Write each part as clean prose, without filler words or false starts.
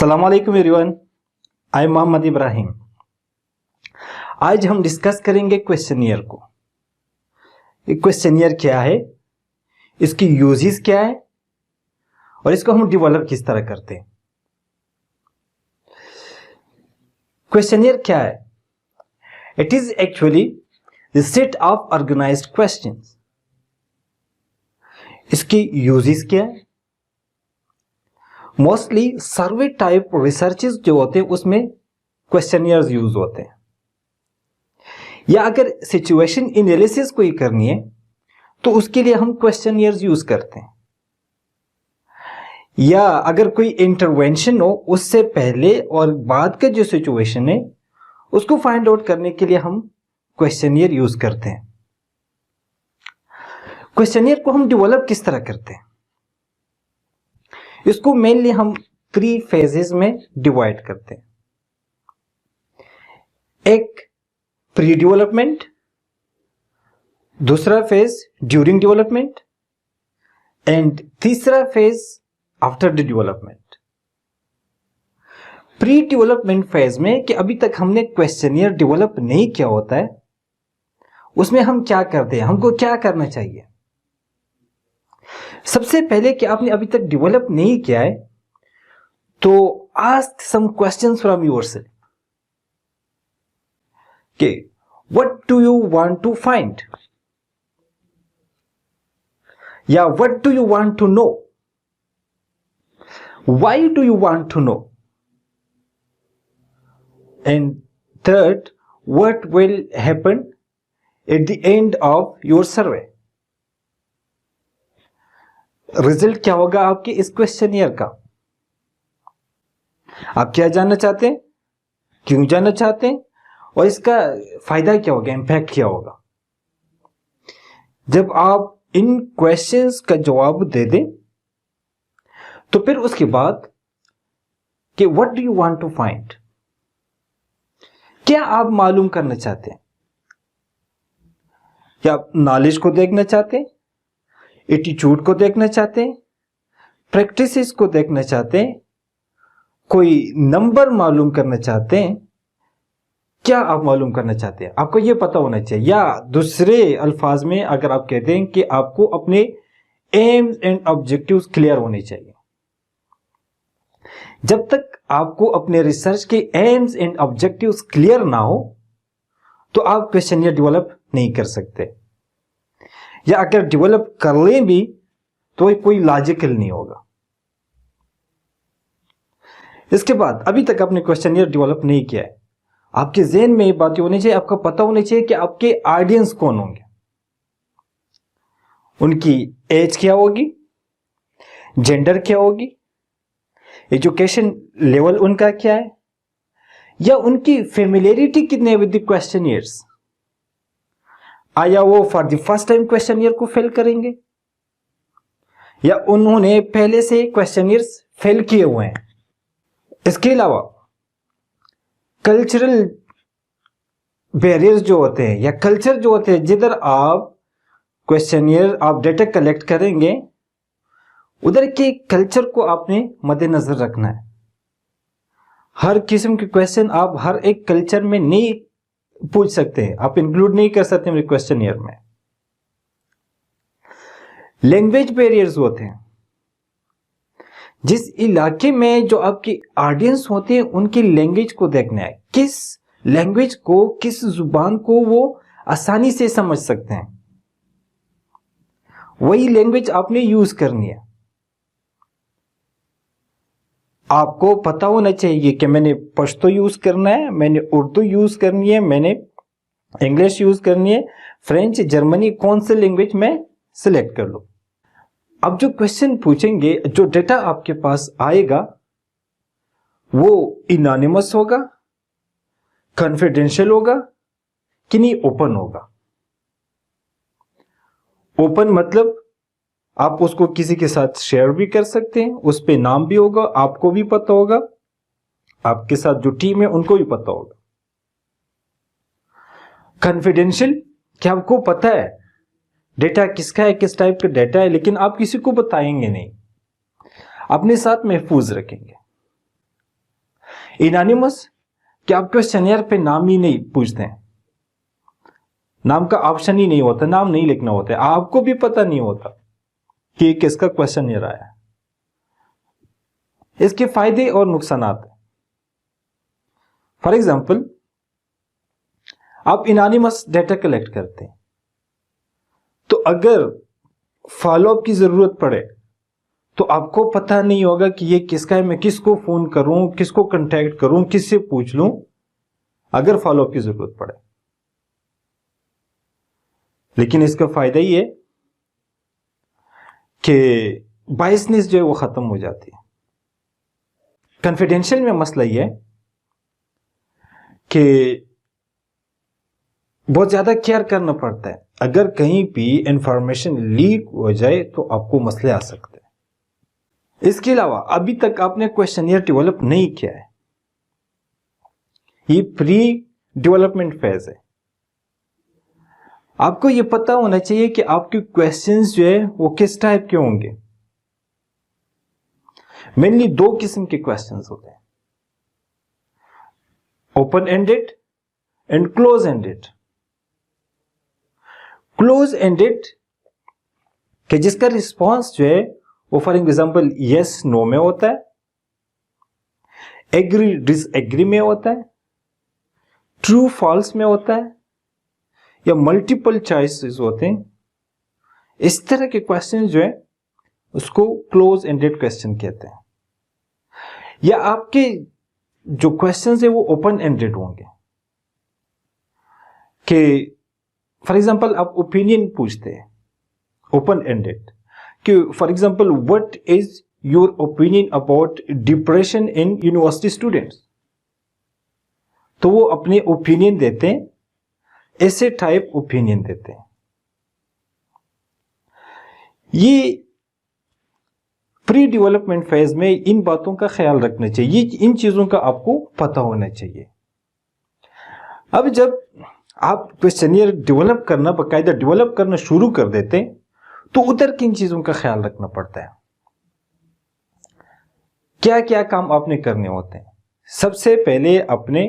अस्सलाम वालेकुम everyone, I am Mohammed Ibrahim. आज हम डिस्कस करेंगे क्वेश्चनियर को। क्वेश्चनियर क्या है, इसकी यूजेस क्या है और इसको हम डेवलप किस तरह करते हैं। क्वेश्चनियर क्या है? It is actually the set of organised questions. इसकी यूजेस क्या है? मोस्टली सर्वे टाइप रिसर्चेस जो होते हैं उसमें क्वेश्चनियर्स यूज होते हैं, या अगर सिचुएशन एनालिसिस कोई करनी है तो उसके लिए हम क्वेश्चनियर्स यूज करते हैं, या अगर कोई इंटरवेंशन हो उससे पहले और बाद का जो सिचुएशन है उसको फाइंड आउट करने के लिए हम क्वेश्चनियर यूज करते हैं। क्वेश्चनियर को हम डेवलप किस तरह करते हैं? इसको मेनली हम 3 फेजेस में डिवाइड करते हैं। एक प्री डेवलपमेंट, दूसरा फेज ड्यूरिंग डेवलपमेंट एंड तीसरा phase after the development. Pre development phase में कि अभी तक हमने क्वेश्चनियर डेवलप नहीं किया होता है, उसमें हम क्या करते हैं, हमको क्या करना चाहिए? सबसे पहले कि आपने अभी तक डेवलप नहीं किया है तो ask some questions from yourself कि what do you want to find, या what do you want to know, why do you want to know, and third, what will happen at the end of your survey. Result क्या होगा आपके इस questionnaire का? आप क्या जानना चाहते हैं, क्यों जानना चाहते हैं और इसका फायदा क्या होगा, इंपैक्ट क्या होगा? जब आप इन क्वेश्चंस का जवाब दे दें तो फिर उसके बाद कि what do you want to find, क्या आप मालूम करना चाहते हैं? क्या आप नॉलेज को देखना चाहते हैं, एटीट्यूड को देखना चाहते हैं, प्रैक्टिसेस को देखना चाहते हैं, कोई नंबर मालूम करना चाहते हैं? क्या आप मालूम करना चाहते हैं? आपको यह पता होना चाहिए, या दूसरे अल्फाज में अगर आप कहते हैं कि आपको अपने एम्स एंड ऑब्जेक्टिव्स क्लियर होने चाहिए। जब तक आपको अपने रिसर्च के एम्स एंड ऑब्जेक्टिव्स क्लियर ना हो तो आप क्वेश्चनियर डेवलप नहीं कर सकते, या अगर डेवलप कर लें भी तो कोई लॉजिकल नहीं होगा। इसके बाद अभी तक आपने क्वेश्चनियर डेवलप नहीं किया है, आपके ज़हन में ये बातें होनी चाहिए, आपको पता होना चाहिए कि आपके ऑडियंस कौन होंगे, उनकी एज क्या होगी, जेंडर क्या होगी, एजुकेशन लेवल उनका क्या है, या उनकी फेमिलियरिटी कितनी है विद द क्वेश्चनियर्स। आया वो for the first time questionnaire को फेल करेंगे, या उन्होंने पहले से क्वेश्चनियर्स फेल किए हुए हैं। इसके अलावा कल्चरल बैरियर्स जो होते हैं या कल्चर जो होते हैं, जिधर आप क्वेश्चनियर आप डेटा कलेक्ट करेंगे उधर के कल्चर को आपने मद्देनजर रखना है। हर किस्म के क्वेश्चन आप हर एक कल्चर में नहीं पूछ सकते हैं, आप इंक्लूड नहीं कर सकते मेरे क्वेश्चनियर में। लैंग्वेज बैरियर्स होते हैं, जिस इलाके में जो आपकी ऑडियंस होते हैं उनकी लैंग्वेज को देखना है, किस लैंग्वेज को, किस जुबान को वो आसानी से समझ सकते हैं, वही लैंग्वेज आपने यूज करनी है। आपको पता होना चाहिए कि मैंने पश्तो यूज करना है, मैंने उर्दू यूज करनी है, मैंने इंग्लिश यूज करनी है, फ्रेंच, जर्मनी, कौन सी लैंग्वेज मैं सिलेक्ट कर लूं। अब जो क्वेश्चन पूछेंगे, जो डेटा आपके पास आएगा वो इनोनिमस होगा, कॉन्फिडेंशियल होगा कि नहीं ओपन होगा। ओपन मतलब आप उसको किसी के साथ शेयर भी कर सकते हैं, उस पे नाम भी होगा, आपको भी पता होगा, आपके साथ जो टीम है उनको भी पता होगा। कॉन्फिडेंशियल, क्या आपको पता है डेटा किसका है, किस टाइप का डेटा है, लेकिन आप किसी को बताएंगे नहीं, अपने साथ महफूज रखेंगे। इनोनिमस कि आप क्वेश्चनियर पे नाम ही नहीं पूछते हैं, नाम का ऑप्शन ही नहीं होता, नाम नहीं लिखना होता है, आपको भी पता नहीं होता कि किसका क्वेश्चनियर आया है। इसके फायदे और नुकसान हैं। फॉर एग्जाम्पल, आप इनोनिमस डेटा कलेक्ट करते हैं, तो अगर फॉलोअप की जरूरत पड़े तो आपको पता नहीं होगा कि ये किसका है, मैं किसको फोन करूं, किसको कांटेक्ट करूं, किससे पूछ लूं अगर फॉलोअप की जरूरत पड़े। लेकिन इसका फायदा ये है कि बायसनेस जो है वो खत्म हो जाती है। कॉन्फिडेंशियल में मसला ये है कि बहुत ज्यादा केयर करना पड़ता है, अगर कहीं भी इंफॉर्मेशन लीक हो जाए तो आपको मसले आ सकते हैं। इसके अलावा अभी तक आपने क्वेश्चनियर डेवलप नहीं किया है, ये प्री डेवलपमेंट फेज है। आपको ये पता होना चाहिए कि आपके क्वेश्चंस जो है वो किस टाइप के होंगे। मेनली दो किस्म के क्वेश्चंस होते हैं, open ended and close ended. Close ended कि जिसका रिस्पॉन्स जो है वो फॉर एग्जाम्पल यस नो में होता है, एग्री डिसएग्री में होता है, ट्रू फॉल्स में होता है, या मल्टीपल चॉइसेस होते हैं। इस तरह के क्वेश्चन जो है उसको क्लोज एंडेड क्वेश्चन कहते हैं। या आपके जो क्वेश्चंस है वो ओपन एंडेड होंगे कि फॉर एग्जाम्पल आप ओपिनियन पूछते हैं, ओपन एंडेड कि for example what is your opinion about depression in university students, तो वो अपने ओपिनियन देते हैं, ऐसे टाइप ओपिनियन देते हैं। ये प्री डेवलपमेंट फेज में इन बातों का ख्याल रखना चाहिए, इन चीजों का आपको पता होना चाहिए। अब जब आप क्वेश्चनियर डेवलप करना, बाकायदा डेवलप करना शुरू कर देते हैं, तो उधर किन चीजों का ख्याल रखना पड़ता है, क्या क्या काम आपने करने होते हैं। सबसे पहले अपने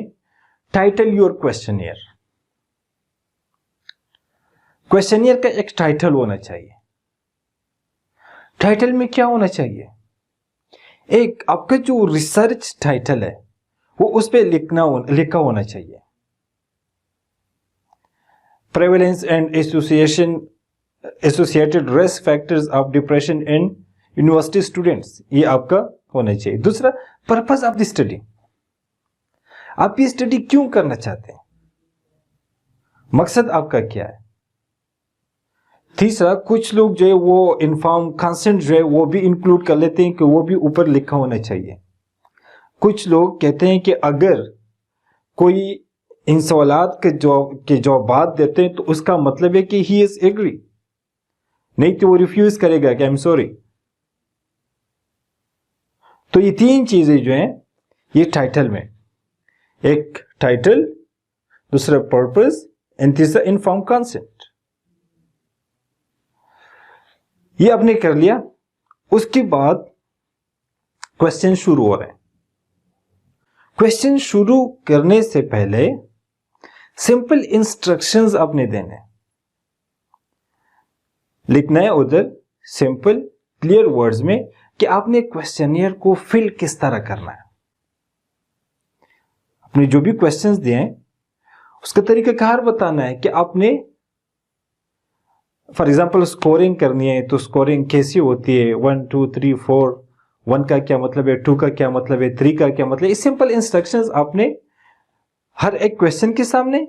टाइटल योर क्वेश्चनियर, क्वेश्चनियर का एक टाइटल होना चाहिए। टाइटल में क्या होना चाहिए, एक आपका जो रिसर्च टाइटल है वो उस पर लिखा होना चाहिए। Prevalence and associated risk factors of depression in university students, ये आपका होना चाहिए। दूसरा, पर्पस ऑफ द स्टडी, आप ये स्टडी क्यों करना चाहते हैं, मकसद आपका क्या है। तीसरा, कुछ लोग जो है वो इन्फॉर्म कंसेंट जो है वो भी इंक्लूड कर लेते हैं कि वो भी ऊपर लिखा होना चाहिए। कुछ लोग कहते हैं कि अगर कोई इन सवालात के जवाब देते हैं तो उसका मतलब है कि ही इज एग्री, नहीं तो वो रिफ्यूज करेगा कि आई एम सॉरी। तो ये तीन चीजें जो हैं ये टाइटल में, एक टाइटल, दूसरा पर्पस एंड तीसरा इन्फॉर्म कंसेंट, ये आपने कर लिया। उसके बाद क्वेश्चन शुरू हो रहे हैं। क्वेश्चन शुरू करने से पहले सिंपल इंस्ट्रक्शंस आपने देने, लिखना है उधर सिंपल क्लियर वर्ड्स में कि आपने क्वेश्चनियर को फिल किस तरह करना है। आपने जो भी क्वेश्चंस दिए हैं उसका तरीकाकार बताना है कि आपने फॉर एग्जाम्पल स्कोरिंग करनी है तो स्कोरिंग कैसी होती है, 1 2 3 4, 1 का क्या मतलब है, 2 का क्या मतलब है, 3 का क्या मतलब है। ये सिंपल इंस्ट्रक्शंस आपने हर एक क्वेश्चन के सामने,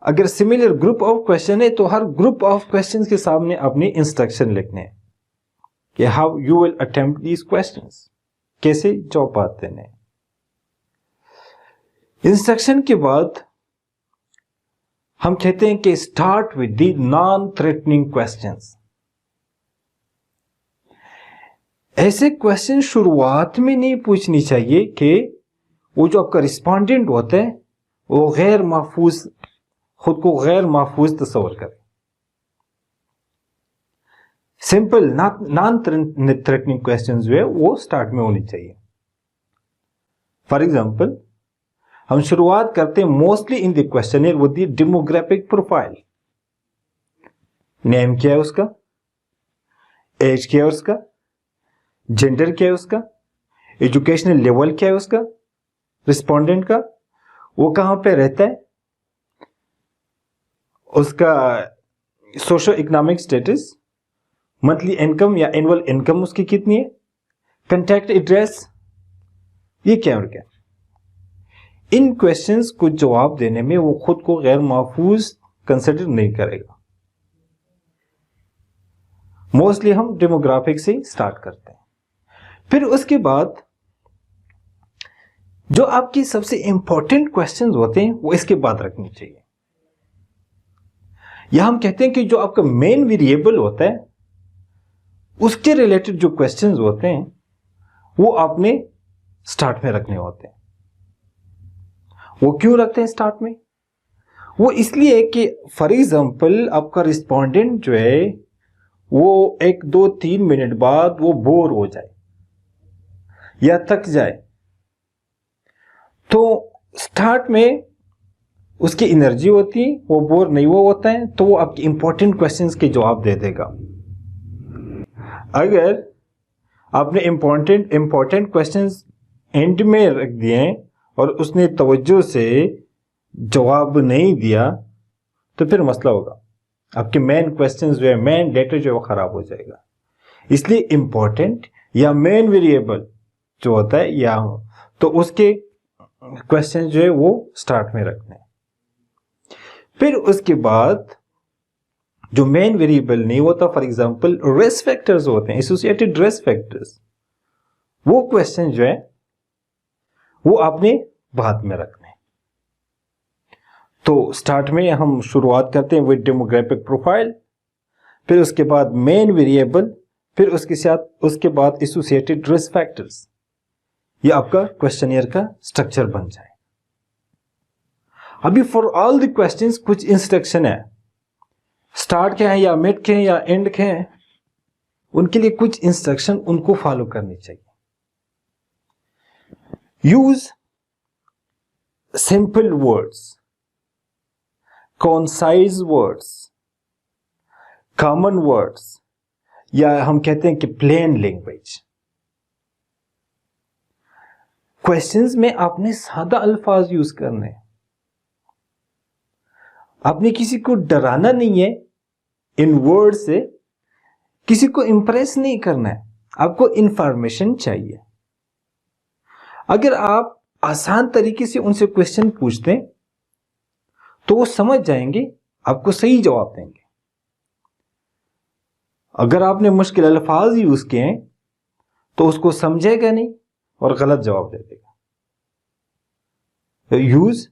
अगर सिमिलर ग्रुप ऑफ क्वेश्चन है तो हर ग्रुप ऑफ क्वेश्चन के सामने अपने इंस्ट्रक्शन लिखने हैं कि how you will attempt these questions, कैसे जवाब देने। इंस्ट्रक्शन के बाद हम कहते हैं कि start with the non threatening questions. ऐसे क्वेश्चन शुरुआत में नहीं पूछनी चाहिए कि वो जो आपका रिस्पोंडेंट होता है वो गैर महफूज, खुद को गैर महफूज तस्वर करे। सिंपल नॉन थ्रेटनिंग क्वेश्चन जो है वो स्टार्ट में होनी चाहिए। फॉर एग्जाम्पल हम शुरुआत करते हैं mostly in the questionnaire with the demographic profile. Name क्या है उसका, एज क्या है उसका, जेंडर क्या है उसका, एजुकेशनल लेवल क्या है उसका, रिस्पोंडेंट का, वो कहां पे रहता है, उसका socio economic status, monthly income या एनुअल इनकम उसकी कितनी है, कंटैक्ट एड्रेस, ये क्या और क्या। इन क्वेश्चंस को जवाब देने में वो खुद को गैर महफूज कंसिडर नहीं करेगा। मोस्टली हम डेमोग्राफिक से स्टार्ट करते हैं। फिर उसके बाद जो आपकी सबसे इंपॉर्टेंट क्वेश्चंस होते हैं वो इसके बाद रखनी चाहिए। या हम कहते हैं कि जो आपका मेन वेरिएबल होता है उसके रिलेटेड जो क्वेश्चंस होते हैं वो आपने स्टार्ट में रखने होते हैं। वो क्यों रखते हैं स्टार्ट में? वो इसलिए कि फॉर एग्जांपल आपका रिस्पोंडेंट जो है वो 1, 2, 3 मिनट बाद वो बोर हो जाए या थक जाए, तो स्टार्ट में उसकी एनर्जी होती है, वो बोर नहीं वो होता है, तो वो आपके इंपॉर्टेंट क्वेश्चंस के जवाब दे देगा। अगर आपने इंपॉर्टेंट क्वेश्चंस एंड में रख दिए हैं और उसने तवज्जो से जवाब नहीं दिया तो फिर मसला होगा, आपके मेन क्वेश्चंस जो है, मेन डेटा जो है वो खराब हो जाएगा। इसलिए इंपॉर्टेंट या मेन वेरिएबल जो होता है या तो उसके क्वेश्चन जो है वो स्टार्ट में रखने। फिर उसके बाद जो मेन वेरिएबल नहीं होता, फॉर एग्जांपल रिस्क फैक्टर्स होते हैं, एसोसिएटेड रिस्क फैक्टर्स, वो क्वेश्चन जो है वो आपने बाद में रखने। तो स्टार्ट में हम शुरुआत करते हैं विद डेमोग्राफिक प्रोफाइल, फिर उसके बाद मेन वेरिएबल, फिर उसके बाद एसोसिएटेड रिस्क फैक्टर्स। ये आपका क्वेश्चनियर का स्ट्रक्चर बन जाए। अभी फॉर ऑल द क्वेश्चंस कुछ इंस्ट्रक्शन है, स्टार्ट के हैं या मिड के हैं या एंड के हैं, उनके लिए कुछ इंस्ट्रक्शन उनको फॉलो करनी चाहिए। Use simple words, concise words, common words, या हम कहते हैं कि प्लेन लैंग्वेज। क्वेश्चंस में आपने सादा अल्फाज यूज करने हैं। आपने किसी को डराना नहीं है इन वर्ड से, किसी को इंप्रेस नहीं करना है, आपको इंफॉर्मेशन चाहिए। अगर आप आसान तरीके से उनसे क्वेश्चन पूछते हैं तो वो समझ जाएंगे, आपको सही जवाब देंगे। अगर आपने मुश्किल अल्फाज यूज किए हैं तो उसको समझेगा नहीं और गलत जवाब दे देगा। Use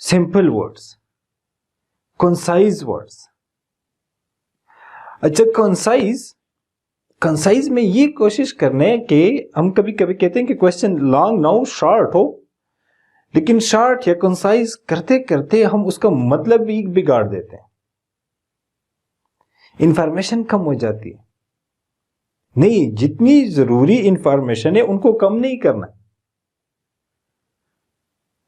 simple words, concise words. अच्छा, कंसाइज में ये कोशिश करने कि हम कभी कभी कहते हैं कि क्वेश्चन लॉन्ग ना हो, शॉर्ट हो, लेकिन शॉर्ट या कंसाइज करते करते हम उसका मतलब भी बिगाड़ देते हैं, इंफॉर्मेशन कम हो जाती है। नहीं, जितनी जरूरी इंफॉर्मेशन है उनको कम नहीं करना।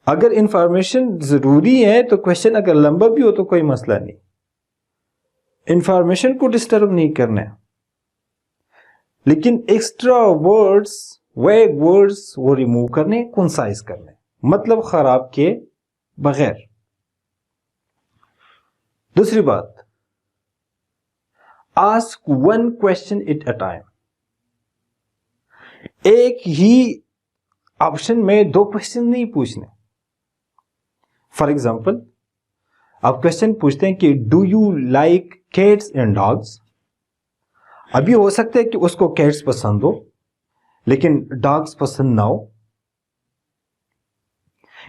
अगर इंफॉर्मेशन जरूरी है तो क्वेश्चन अगर लंबा भी हो तो कोई मसला नहीं, इंफॉर्मेशन को डिस्टर्ब नहीं करना है। लेकिन एक्स्ट्रा वर्ड्स, वैग वर्ड्स वो रिमूव करने, कंसाइज करने, मतलब खराब के बगैर। दूसरी बात, ask one question at a time. एक ही ऑप्शन में 2 क्वेश्चन नहीं पूछने। फॉर एग्जाम्पल आप क्वेश्चन पूछते हैं कि do you like cats and dogs. अभी हो सकता है कि उसको कैट्स पसंद हो लेकिन डॉग्स पसंद ना हो,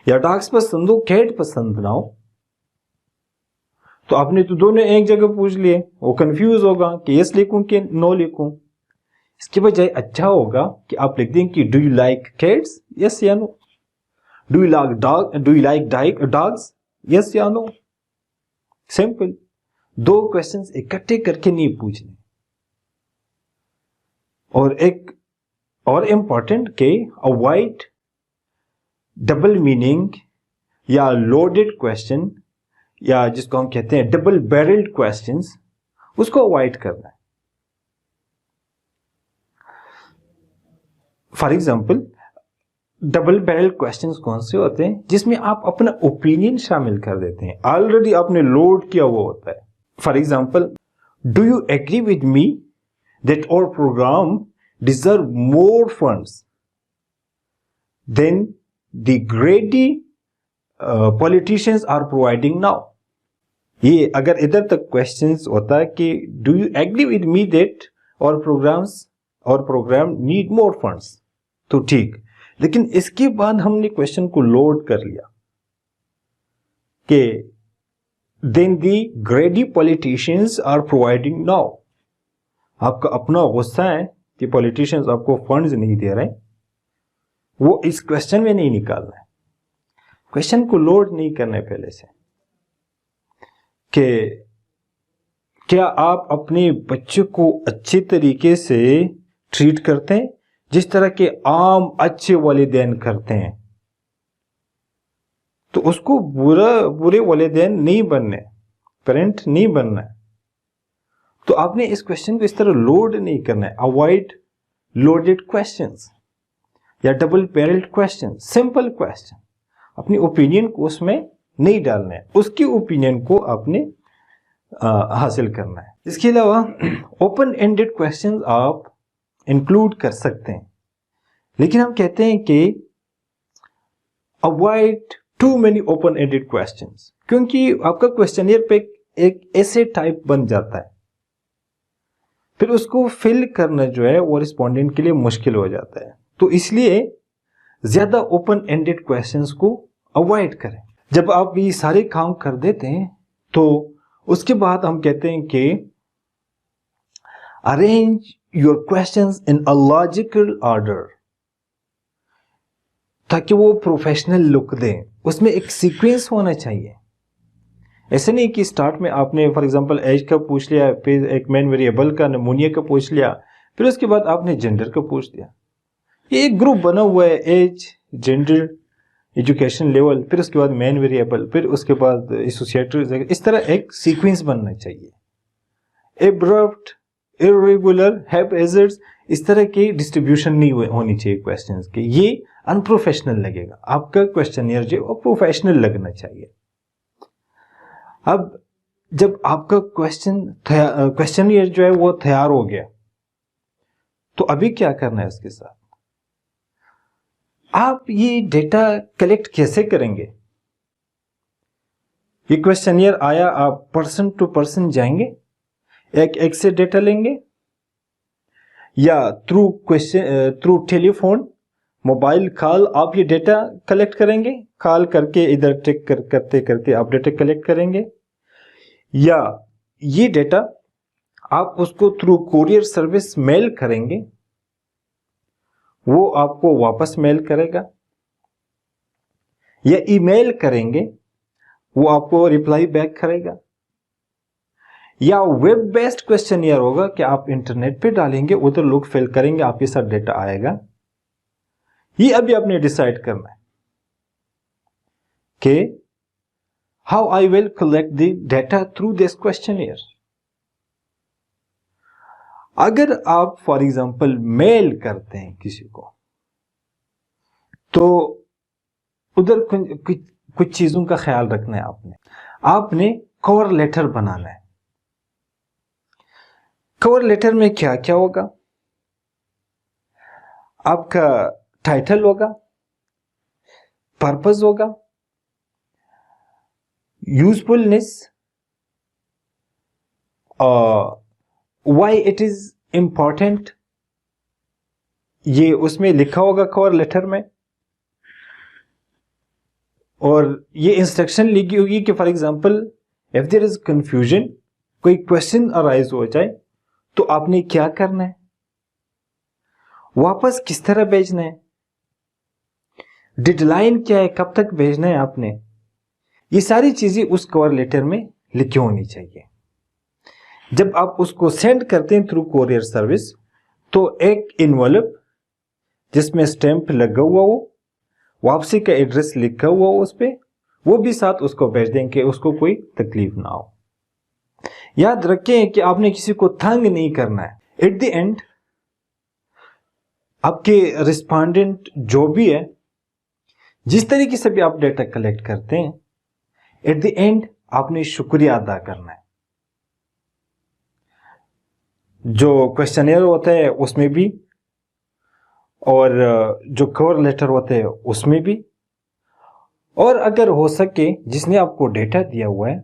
या डॉग्स पसंद हो कैट पसंद ना हो। तो आपने तो दोनों एक जगह पूछ लिए, वो कंफ्यूज होगा कि यस लिखूं कि नो लिखूं। इसके बजाय अच्छा होगा कि आप लिख दें कि do you like cats, yes या no. Do you like dogs, yes या नो। सिंपल, 2 क्वेश्चंस इकट्ठे करके नहीं पूछने। और एक और इंपॉर्टेंट के अवॉइड डबल मीनिंग या लोडेड क्वेश्चन या जिसको हम कहते हैं डबल बैरल्ड क्वेश्चंस, उसको अवॉइड करना है। For example, double barrel questions कौन से होते हैं? जिसमें आप अपना ओपिनियन शामिल कर देते हैं, ऑलरेडी आपने लोड किया हुआ होता है। For example, do you agree with me that our programme deserve more funds than the greedy politicians are providing now? ये अगर इधर तक क्वेश्चंस होता है कि do you agree with me that our programme need more funds, तो ठीक। लेकिन इसके बाद हमने क्वेश्चन को लोड कर लिया कि than the greedy politicians are providing now. आपका अपना गुस्सा है कि पॉलिटिशियंस आपको फंड्स नहीं दे रहे, वो इस क्वेश्चन में नहीं निकालना है। क्वेश्चन को लोड नहीं करना है पहले से कि क्या आप अपने बच्चे को अच्छे तरीके से ट्रीट करते हैं जिस तरह के आम अच्छे वालिदैन करते हैं? तो उसको बुरे वालिदैन नहीं बनने, पेरेंट नहीं बनना है। तो आपने इस क्वेश्चन को इस तरह लोड नहीं करना है। अवॉइड लोडेड क्वेश्चंस या double barrelled question. Simple question, अपनी ओपिनियन को उसमें नहीं डालना है, उसकी ओपिनियन को आपने हासिल करना है। इसके अलावा ओपन एंडेड क्वेश्चंस आप इंक्लूड कर सकते हैं, लेकिन हम कहते हैं कि avoid too many open ended questions, क्योंकि आपका क्वेश्चनियर पे एक ऐसे टाइप बन जाता है, फिर उसको फिल करना जो है वो रिस्पोंडेंट के लिए मुश्किल हो जाता है। तो इसलिए ज्यादा ओपन एंडेड क्वेश्चंस को अवॉइड करें। जब आप ये सारे काम कर देते हैं तो उसके बाद हम कहते हैं कि arrange your questions in a logical order, ताकि वो प्रोफेशनल लुक दें। उसमें एक सीक्वेंस होना चाहिए। ऐसे नहीं कि स्टार्ट में आपने फॉर एग्जांपल एज का पूछ लिया, फिर एक मेन वेरिएबल का नमूनिया का पूछ लिया, फिर उसके बाद आपने जेंडर का पूछ दिया। ये एक ग्रुप बना हुआ है, एज, जेंडर, एजुकेशन लेवल, फिर उसके बाद मेन वेरिएबल, फिर उसके बाद एसोसिएटेड। इस तरह एक सीक्वेंस बनना चाहिए। एब्रप्ट, इर्रेगुलर, हैपहैज़र्ड्स, इस तरह की डिस्ट्रीब्यूशन नहीं होनी चाहिए क्वेश्चंस की। ये अनप्रोफेशनल लगेगा। आपका क्वेश्चनियर जो वो प्रोफेशनल लगना चाहिए। अब जब आपका क्वेश्चनियर जो है वो तैयार हो गया, तो अभी क्या करना है उसके साथ? आप ये डेटा कलेक्ट कैसे करेंगे? ये क्वेश्चनियर आया, आप पर्सन टू पर्सन जाएंगे, एक से डेटा लेंगे, या थ्रू टेलीफोन, मोबाइल कॉल आप ये डेटा कलेक्ट करेंगे? कॉल करके इधर टिक करते करते आप डेटा कलेक्ट करेंगे, या ये डेटा आप उसको थ्रू कुरियर सर्विस मेल करेंगे, वो आपको वापस मेल करेगा, या ईमेल करेंगे, वो आपको रिप्लाई बैक करेगा, या वेब बेस्ड क्वेश्चनियर होगा कि आप इंटरनेट पे डालेंगे, उधर लोग फिल करेंगे, आपके साथ डेटा आएगा। ये अभी आपने डिसाइड करना है कि how I will collect the data through this questionnaire. अगर आप फॉर एग्जांपल मेल करते हैं किसी को, तो उधर कुछ चीजों का ख्याल रखना है। आपने कवर लेटर बनाना है। कवर लेटर में क्या क्या होगा? आपका टाइटल होगा, पर्पस होगा, usefulness, why it is important, ये उसमें लिखा होगा कवर लेटर में। और ये इंस्ट्रक्शन लिखी होगी कि for example if there is confusion, कोई क्वेश्चन अराइज हो जाए, तो आपने क्या करना है, वापस किस तरह भेजना है, डेडलाइन क्या है, कब तक भेजना है आपने। ये सारी चीजें उस कवर लेटर में लिखी होनी चाहिए। जब आप उसको सेंड करते हैं थ्रू कुरियर सर्विस, तो एक इन्वेलप जिसमें स्टैंप लगा हुआ हो, वापसी का एड्रेस लिखा हुआ उस पर, वो भी साथ उसको भेज देंगे, उसको कोई तकलीफ ना हो। याद रखें कि आपने किसी को तंग नहीं करना है। एट द एंड आपके रिस्पोंडेंट जो भी है, जिस तरीके से भी आप डेटा कलेक्ट करते हैं, एट द एंड आपने शुक्रिया अदा करना है। जो क्वेश्चनेयर होता है उसमें भी, और जो कवर लेटर होते हैं उसमें भी, और अगर हो सके जिसने आपको डेटा दिया हुआ है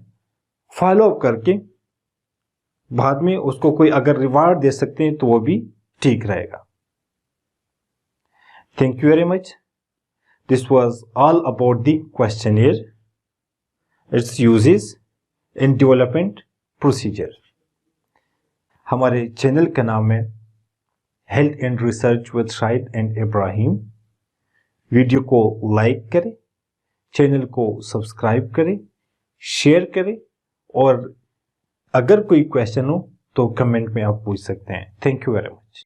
फॉलो अप करके बाद में उसको कोई अगर रिवार्ड दे सकते हैं तो वो भी ठीक रहेगा। Thank you very much. This was all about the questionnaire, it's uses in development procedure. हमारे चैनल का नाम है health and research with Shahid and Ibrahim. Video को लाइक करें, चैनल को सब्सक्राइब करें, शेयर करें, और अगर कोई क्वेश्चन हो तो कमेंट में आप पूछ सकते हैं। Thank you very much.